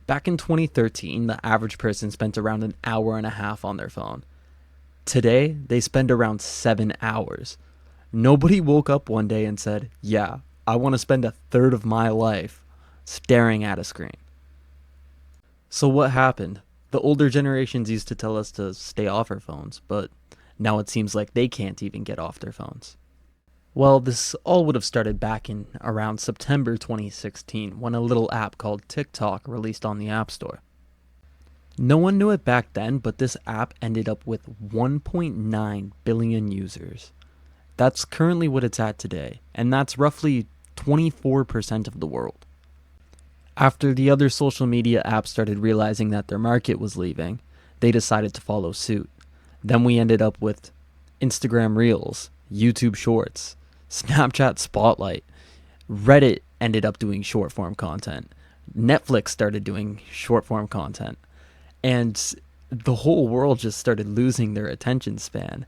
Back in 2013, the average person spent around an hour and a half on their phone. Today, they spend around 7 hours. Nobody woke up one day and said, yeah, I want to spend a third of my life staring at a screen. So what happened? The older generations used to tell us to stay off our phones, but now it seems like they can't even get off their phones. Well, this all would have started back in around September 2016 when a little app called TikTok released on the App Store. No one knew it back then, but this app ended up with 1.9 billion users. That's currently what it's at today, and that's roughly 24% of the world. After the other social media apps started realizing that their market was leaving, they decided to follow suit. Then we ended up with Instagram Reels, YouTube Shorts, Snapchat Spotlight. Reddit ended up doing short form content. Netflix started doing short form content. And the whole world just started losing their attention span.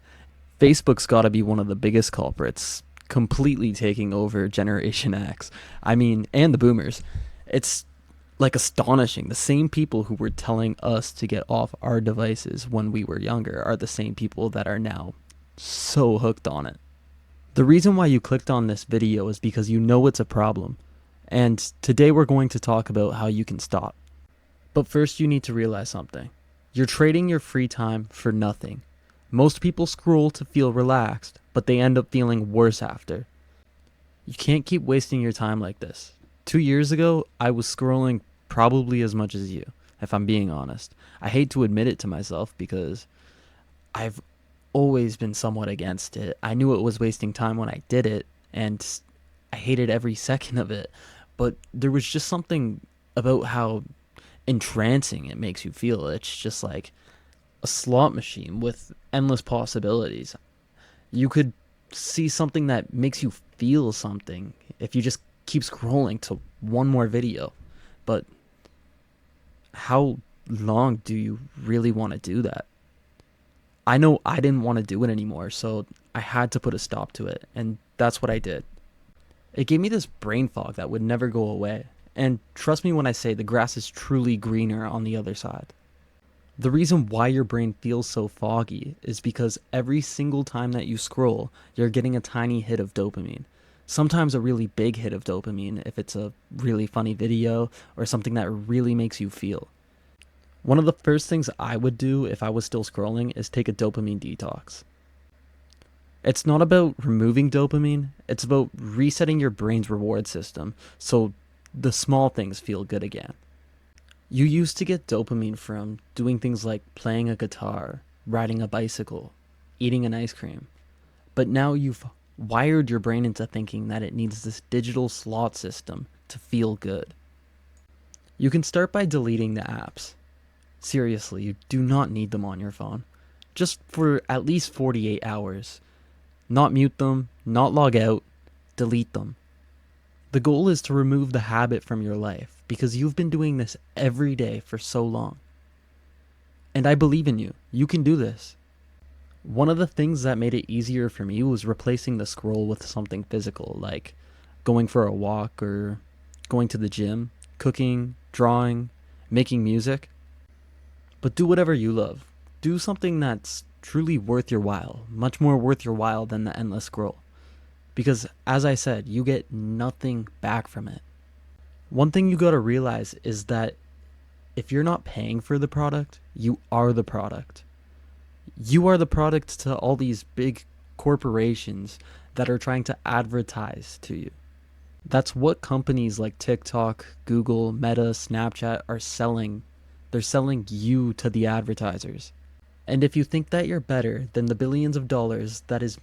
Facebook's got to be one of the biggest culprits, completely taking over Generation X. I mean, and the boomers. It's like astonishing. The same people who were telling us to get off our devices when we were younger are the same people that are now so hooked on it. The reason why you clicked on this video is because you know it's a problem. And today we're going to talk about how you can stop. But first you need to realize something. You're trading your free time for nothing. Most people scroll to feel relaxed, but they end up feeling worse after. You can't keep wasting your time like this. 2 years ago, I was scrolling probably as much as you, if I'm being honest. I hate to admit it to myself because I've always been somewhat against it. I knew it was wasting time when I did it, and I hated every second of it. But there was just something about how entrancing it makes you feel. It's just like a slot machine with endless possibilities. You could see something that makes you feel something if you just keep scrolling to one more video. But how long do you really want to do that? I know I didn't want to do it anymore, so I had to put a stop to it, and that's what I did. It gave me this brain fog that would never go away. And trust me when I say the grass is truly greener on the other side. The reason why your brain feels so foggy is because every single time that you scroll, you're getting a tiny hit of dopamine. Sometimes a really big hit of dopamine if it's a really funny video or something that really makes you feel. One of the first things I would do if I was still scrolling is take a dopamine detox. It's not about removing dopamine, it's about resetting your brain's reward system so the small things feel good again. You used to get dopamine from doing things like playing a guitar, riding a bicycle, eating an ice cream. But now you've wired your brain into thinking that it needs this digital slot system to feel good. You can start by deleting the apps. Seriously, you do not need them on your phone. Just for at least 48 hours. Not mute them, not log out, delete them. The goal is to remove the habit from your life because you've been doing this every day for so long. And I believe in you. You can do this. One of the things that made it easier for me was replacing the scroll with something physical, like going for a walk or going to the gym, cooking, drawing, making music. But do whatever you love. Do something that's truly worth your while, much more worth your while than the endless scroll. Because, as I said, you get nothing back from it. One thing you gotta realize is that if you're not paying for the product, you are the product. You are the product to all these big corporations that are trying to advertise to you. That's what companies like TikTok, Google, Meta, Snapchat are selling. They're selling you to the advertisers. And if you think that you're better than the billions of dollars that is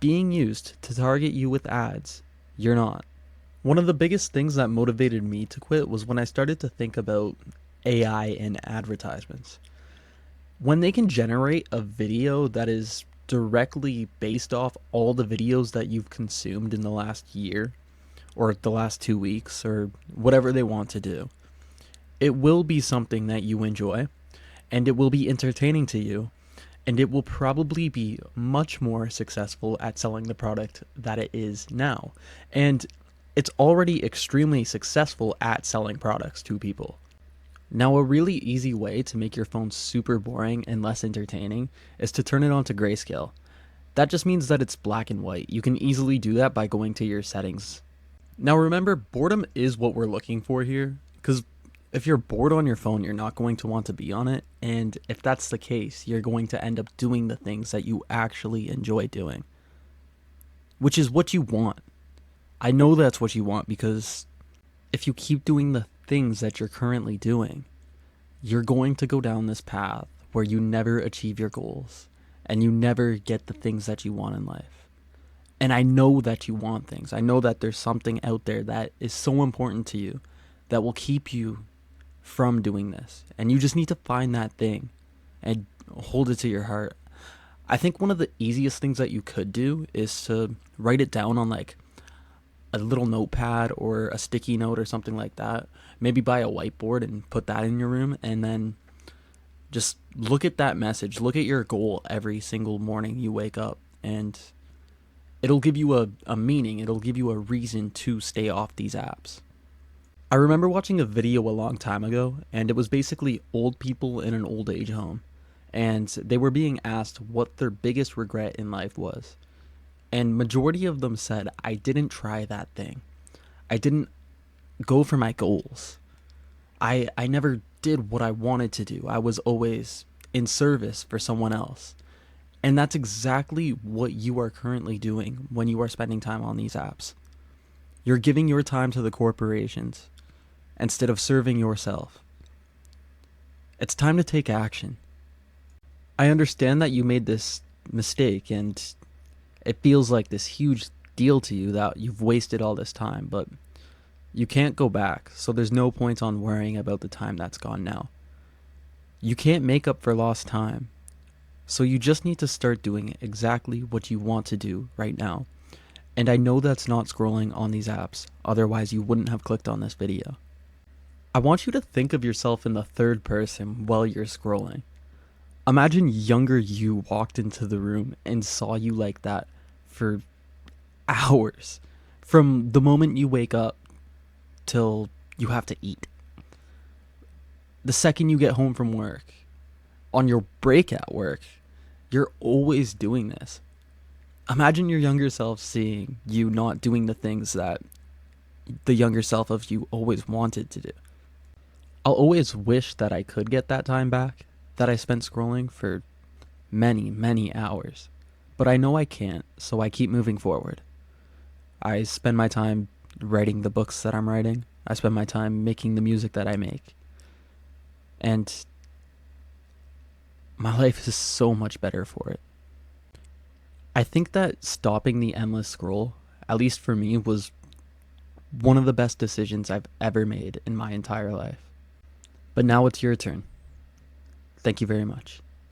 being used to target you with ads, you're not. One of the biggest things that motivated me to quit was when I started to think about AI in advertisements. When they can generate a video that is directly based off all the videos that you've consumed in the last year or the last 2 weeks or whatever they want to do, it will be something that you enjoy and it will be entertaining to you. And it will probably be much more successful at selling the product that it is now. And it's already extremely successful at selling products to people. Now, a really easy way to make your phone super boring and less entertaining is to turn it on to grayscale. That just means that it's black and white. You can easily do that by going to your settings. Now, remember, boredom is what we're looking for here, because if you're bored on your phone, you're not going to want to be on it. And if that's the case, you're going to end up doing the things that you actually enjoy doing, which is what you want. I know that's what you want because if you keep doing the things that you're currently doing, you're going to go down this path where you never achieve your goals and you never get the things that you want in life. And I know that you want things. I know that there's something out there that is so important to you that will keep you from doing this. And you just need to find that thing and hold it to your heart. I think one of the easiest things that you could do is to write it down on like a little notepad or a sticky note or something like that. Maybe buy a whiteboard and put that in your room, and then just look at that message. Look at your goal every single morning you wake up, and it'll give you a meaning. It'll give you a reason to stay off these apps. I remember watching a video a long time ago, and it was basically old people in an old age home, and they were being asked what their biggest regret in life was. And majority of them said, I didn't try that thing. I didn't go for my goals. I never did what I wanted to do. I was always in service for someone else. And that's exactly what you are currently doing when you are spending time on these apps. You're giving your time to the corporations instead of serving yourself. It's time to take action. I understand that you made this mistake and it feels like this huge deal to you that you've wasted all this time, but you can't go back, so there's no point on worrying about the time that's gone now. You can't make up for lost time, so you just need to start doing exactly what you want to do right now. And I know that's not scrolling on these apps, otherwise you wouldn't have clicked on this video. I want you to think of yourself in the third person while you're scrolling. Imagine younger you walked into the room and saw you like that for hours. From the moment you wake up till you have to eat. The second you get home from work, on your break at work, you're always doing this. Imagine your younger self seeing you not doing the things that the younger self of you always wanted to do. I'll always wish that I could get that time back that I spent scrolling for many, many hours. But I know I can't, so I keep moving forward. I spend my time writing the books that I'm writing. I spend my time making the music that I make. And my life is so much better for it. I think that stopping the endless scroll, at least for me, was one of the best decisions I've ever made in my entire life. But now it's your turn. Thank you very much.